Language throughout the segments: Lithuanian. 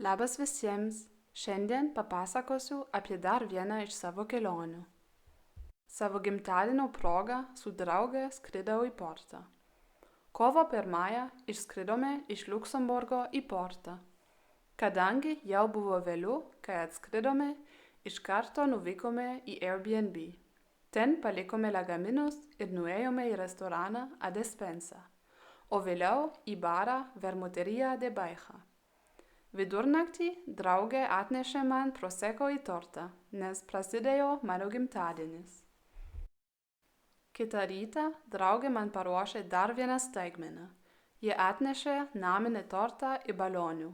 Labas visiems! Šiandien papasakosiu apie dar vieną iš savo kelionių. Savo gimtadienio proga su drauge skridau į Portą. Kovo 1 išskridome iš Liuksemburgo į Portą. Kadangi jau buvo vėlu, kai atskridome, iš karto nuvykome į Airbnb. Ten palikome lagaminus ir nuėjome į restoraną A Despensa, o vėliau į barą Vermuteria de Baija. Vidurnaktį draugė atnešė man prosecco į tortą, nes prasidėjo mano gimtadienis. Kitą rytą draugė man paruošė dar vieną staigmeną. Ji atnešė naminę tortą į balonių.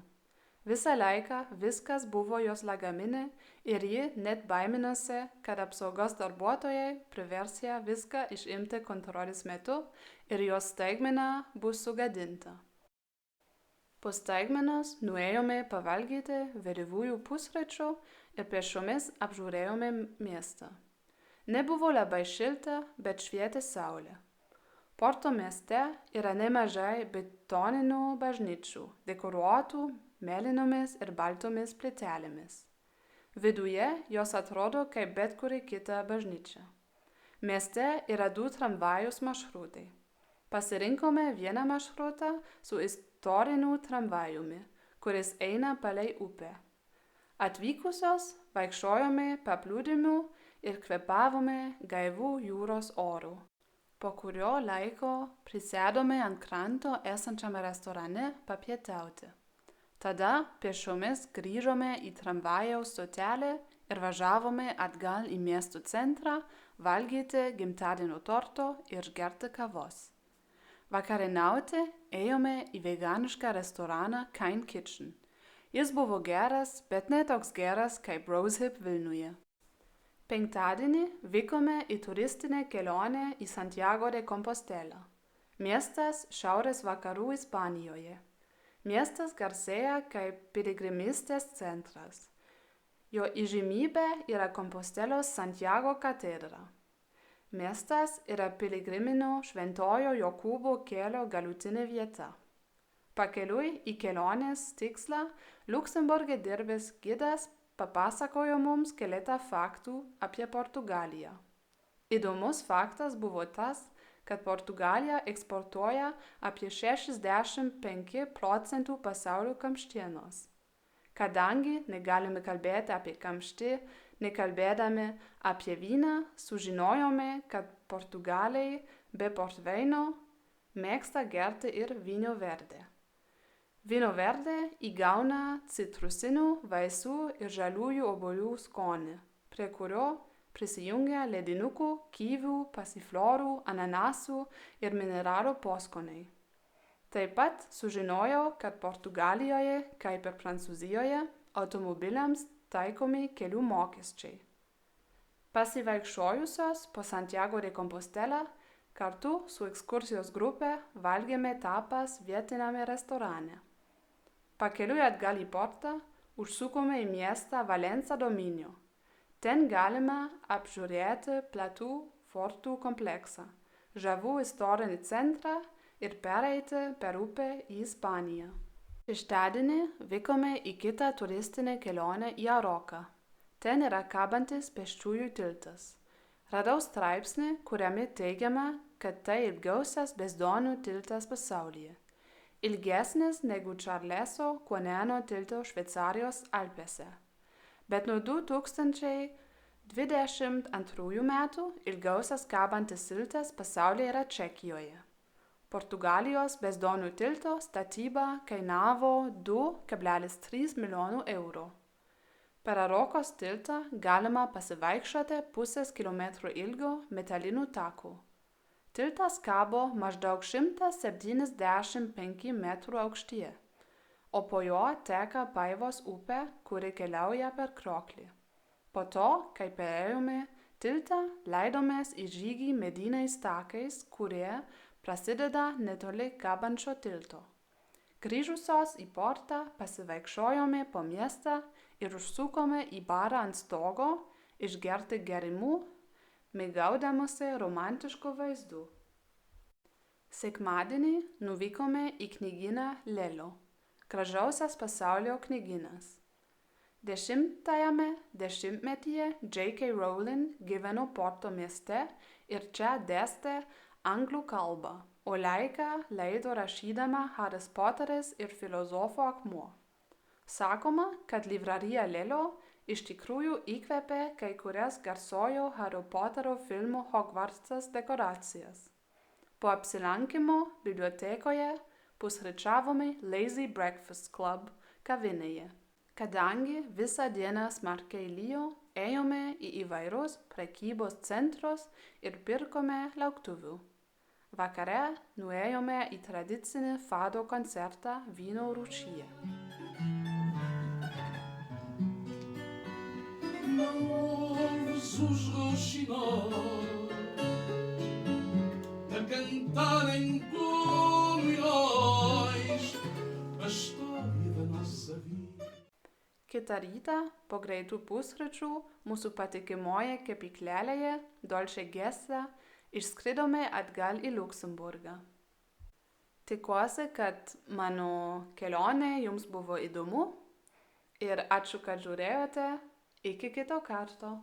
Visą laiką viskas buvo jos lagamine ir ji net baiminosi, kad apsaugos darbuotojai privers ją viską išimti kontrolės metu ir jos staigmena bus sugadinta. Po staigmenos nuėjome pavalgyti vėlyvųjų pusryčių ir pėsčiomis apžiūrėjome miestą. Nebuvo labai šilta, bet švietė saulė. Porto mieste yra nemažai betoninių bažnyčių, dekoruotų mėlynomis ir baltomis plytelėmis. Viduje jos atrodo kaip bet kuri kita bažnyčia. Mieste yra 2 tramvajus maršrutai. Pasirinkome vieną maršrutą su istoriniu tramvajumi, kuris eina palei upę. Atvykusios vaikščiojome paplūdimiu ir kvėpavome gaivų jūros oru, po kurio laiko prisėdome ant kranto esančiame restorane papietauti. Tada pėsčiomis grįžome į tramvajaus stotelę ir važiavome atgal į miesto centrą valgyti gimtadienio torto ir gerti kavos. Vakarieniauti ėjome į veganišką restoraną Kind Kitchen. Jis buvo geras, bet ne toks geras kaip Rosehip Vilniuje. Penktadienį vykome į turistinę kelionę į Santiago de Compostela. Miestas šiaurės vakarų Ispanijoje. Miestas garsėja kaip piligrimystės centras. Jo įžymybė yra Kompostelos Santiago katedra. Miestas yra piligriminio Šventojo Jokūbo kelio galutinė vieta. Pakeliui į kelionės tikslą Liuksemburge dirbęs gidas papasakojo mums keletą faktų apie Portugaliją. Įdomus faktas buvo tas, kad Portugalija eksportuoja apie 65% pasaulio kamštienos. Kadangi negalime kalbėti apie kamštį, nekalbėdami apie vyną, sužinojome, kad portugalai be portveino mėgsta gerti ir vyno verde. Vyno verde įgauna citrusinių, vaisių ir žaliųjų obuolių skonį, prie kurio prisijungia ledinukų, kivių, pasiflorų, ananasų ir mineralų poskoniai. Taip pat sužinojau, kad Portugalijoje, kaip ir Prancūzijoje, automobiliams taikomi kelių mokesčiai. Pasivaikščiojusios po Santiago de Compostela kartu su ekskursijos grupe valgėme tapas vietiniame restorane. Pakeliui atgal į Portą užsukome į miestą Valença Dominio. Ten galime apžiūrėti platų fortų kompleksą, žavų istorinį centrą ir pereiti per upę į Ispaniją. Šeštadienį vykome į kitą turistinę kelionę į Aroką. Ten yra kabantis pėsčiųjų tiltas. Radau straipsnį, kuriame teigiama, kad tai ilgiausias bezdonių tiltas pasaulyje. Ilgesnis negu Čarleso Quaneno tilto Šveicarijos Alpėse. Bet nuo 2022 metų ilgiausias kabantis tiltas pasaulyje yra Čekijoje. Portugalijos bezdonių tilto statyba kainavo 2,3 milijonų eurų. Per Arokos tiltą galima pasivaikščioti 0,5 kilometro ilgio metaliniu taku. Tiltas kabo maždaug 175 metrų aukštyje, o po jo teka Paivos upė, kuri keliauja per krioklį. Po to, kai perėjome tiltą, leidomės į žygį mediniais takais, kurie prasideda netoli kabančio tilto. Grįžusios į Portą pasivaikščiojome po miestą ir užsukome į barą ant stogo išgerti gėrimų, mėgaudamosi romantiškų vaizdų. Sekmadienį nuvykome į knygyną Lelo. gražiausias pasaulio knygynas. 10-ajame dešimtmetyje J.K. Rowling gyveno Porto mieste ir čia dėstė anglų kalbą, o laiką leido rašydama Haris Poteris ir filosofo akmuo. Sakoma, kad livrarija Lelo iš tikrųjų įkvėpė kai kurias garsiojo Hario Poterio filmo Hogwartsas dekoracijas. Po apsilankymo bibliotekoje pusryčiavome Lazy Breakfast Club kavinėje. Kadangi visą dieną smarkiai lijo, ėjome į įvairius prekybos centrus ir pirkome lauktuvių. Vakare nuėjome į tradicinį fado koncertą Vyno rūsyje. Novos os roxinóis a cantarem como heróis a história da nossa vida. Kitą rytą, po greitų pusryčių, mūsų patikimoje kepyklėlėje Dolce Guesta išskridome atgal į Liuksemburgą. Tikiuosi, kad mano kelionė jums buvo įdomu ir ačiū, kad žiūrėjote. Iki kito karto.